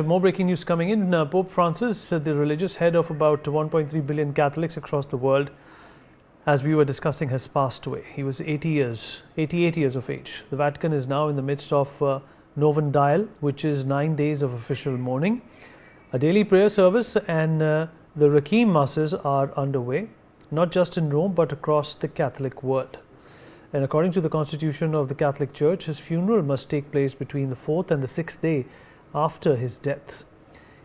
more breaking news coming in. Pope Francis, the religious head of about 1.3 billion Catholics across the world, as we were discussing, has passed away. He was 88 years of age. The Vatican is now in the midst of Novemdiales, which is 9 days of official mourning. A daily prayer service and the Requiem masses are underway, not just in Rome but across the Catholic world. And according to the constitution of the Catholic Church, his funeral must take place between the 4th and the 6th day after his death.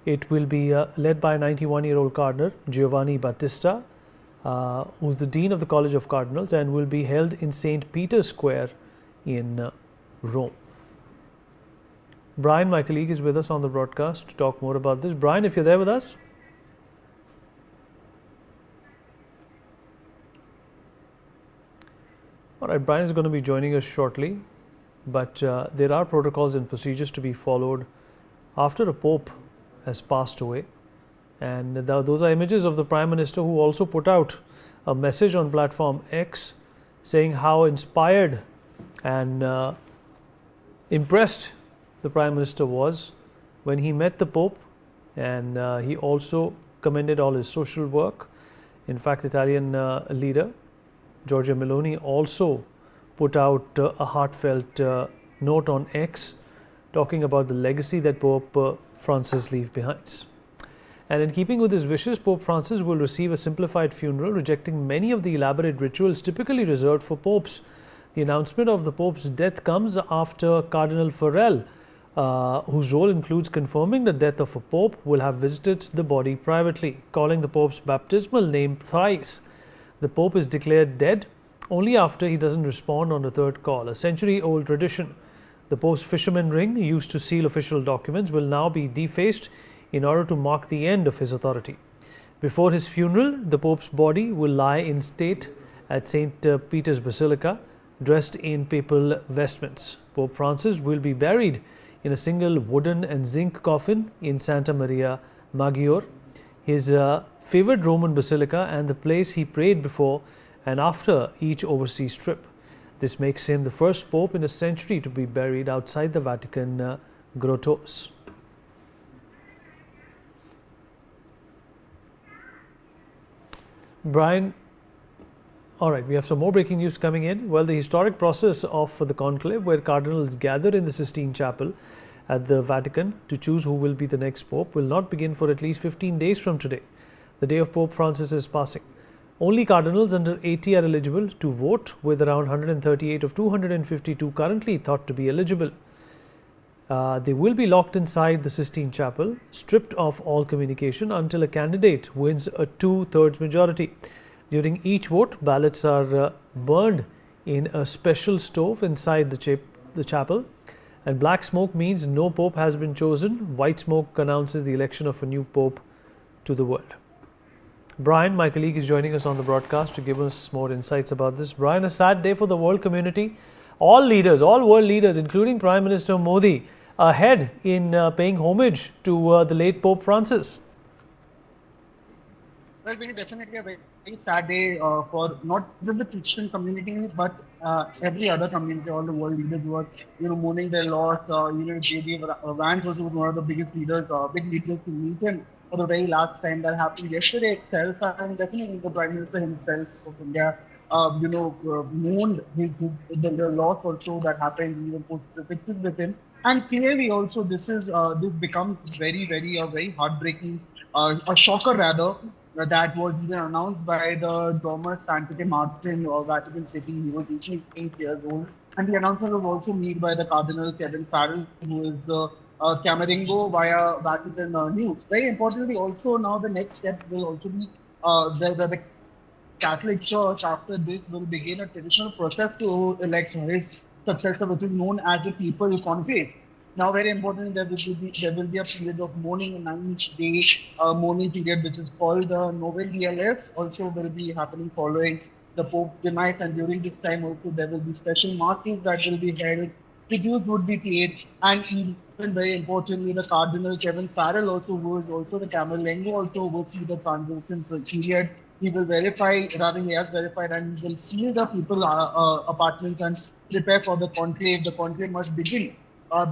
It will be led by a 91-year-old Cardinal, Giovanni Battista, who's the Dean of the College of Cardinals, and will be held in St. Peter's Square in Rome. Brian, my colleague, is with us on the broadcast to talk more about this. Brian, if you're there with us. All right, Brian is going to be joining us shortly, but there are protocols and procedures to be followed after a pope has passed away. And those are images of the Prime Minister, who also put out a message on platform X saying how inspired and impressed the Prime Minister was when he met the Pope, and he also commended all his social work. In fact, Italian leader Giorgia Meloni also put out a heartfelt note on X talking about the legacy that Pope Francis leaves behind. And in keeping with his wishes, Pope Francis will receive a simplified funeral, rejecting many of the elaborate rituals typically reserved for popes. The announcement of the Pope's death comes after Cardinal Farrell, whose role includes confirming the death of a Pope, will have visited the body privately, calling the Pope's baptismal name thrice. The Pope is declared dead only after he doesn't respond on the third call, a century-old tradition. The Pope's fisherman ring, used to seal official documents, will now be defaced in order to mark the end of his authority. Before his funeral, the Pope's body will lie in state at St. Peter's Basilica, dressed in papal vestments. Pope Francis will be buried in a single wooden and zinc coffin in Santa Maria Maggiore, his favorite Roman basilica and the place he prayed before and after each overseas trip. This makes him the first pope in a century to be buried outside the Vatican grottos. Brian, all right, we have some more breaking news coming in. Well, the historic process of the conclave, where cardinals gather in the Sistine Chapel at the Vatican to choose who will be the next pope, will not begin for at least 15 days from today, the day of Pope Francis's passing. Only cardinals under 80 are eligible to vote, with around 138 of 252 currently thought to be eligible. They will be locked inside the Sistine Chapel, stripped of all communication until a candidate wins a 2/3 majority. During each vote, ballots are burned in a special stove inside the chapel, and black smoke means no pope has been chosen. White smoke announces the election of a new pope to the world. Brian, my colleague, is joining us on the broadcast to give us more insights about this. Brian, a sad day for the world community. All world leaders, including Prime Minister Modi, ahead in paying homage to the late Pope Francis. Well, it's definitely a very sad day for not just the Christian community, but every other community, all the world leaders who are, mourning their loss. J.D. Vance was one of the biggest leaders, big leaders to meet him for the very last time. That happened yesterday itself, and definitely the Prime Minister himself of India, mourned the loss also that happened. Even posted pictures with him, and clearly also this becomes very heartbreaking, a shocker rather. That was even announced by the Domus Sanctity Martin of Vatican City. He was 88 years old. And the announcement was also made by the Cardinal Kevin Farrell, who is the Camerengo via Vatican News. Very importantly, also now the next step will also be the Catholic Church after this will begin a traditional process to elect his successor, which is known as the Papal Conclave. Now, very importantly, there will be a period of mourning, a 9-day mourning period, which is called Novemdiales. Also, will be happening following the Pope's demise, and during this time also there will be special masses that will be held. Tributes would be paid, and even very importantly, the Cardinal Kevin Farrell, also who is also the Camerlengo, also will see the transition period. He will verify, rather he has verified, and he will seal the people apartments and prepare for the conclave. The conclave must begin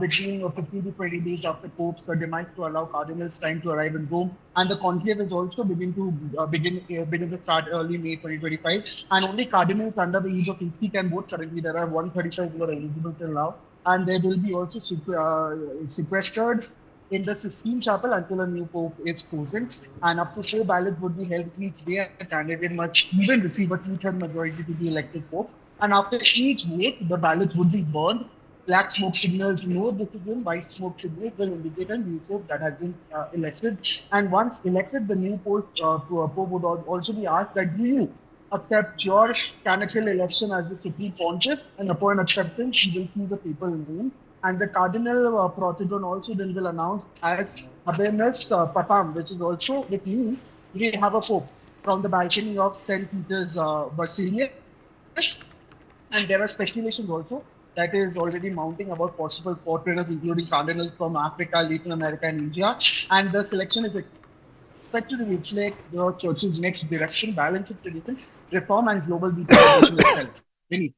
between 15 to 20 days after Pope's demise to allow cardinals time to arrive in Rome. And the conclave is also begin to start early May 2025. And only cardinals under the age of 50 can vote. Currently, there are 135 who are eligible till now, and they will be also sequestered in the Sistine Chapel until a new pope is chosen. And up to four ballots would be held each day. A candidate must even receive a two-third majority to be elected pope. And after each vote, the ballots would be burned. Black smoke signals no decision. White smoke signals will indicate a new pope that has been elected. And once elected, the new pope would also be asked that do you accept your canonical election as the supreme pontiff, and upon acceptance, he will see the papal name. And the cardinal protodon also then will announce as Habemus Papam, which is also with me. We have a pope from the balcony of St. Peter's Basilica. And there are speculations also that is already mounting about possible foreigners, including cardinals from Africa, Latin America, and India. And the selection is expected to reflect the church's next direction, balance of tradition, reform, and global decolonization itself. Really.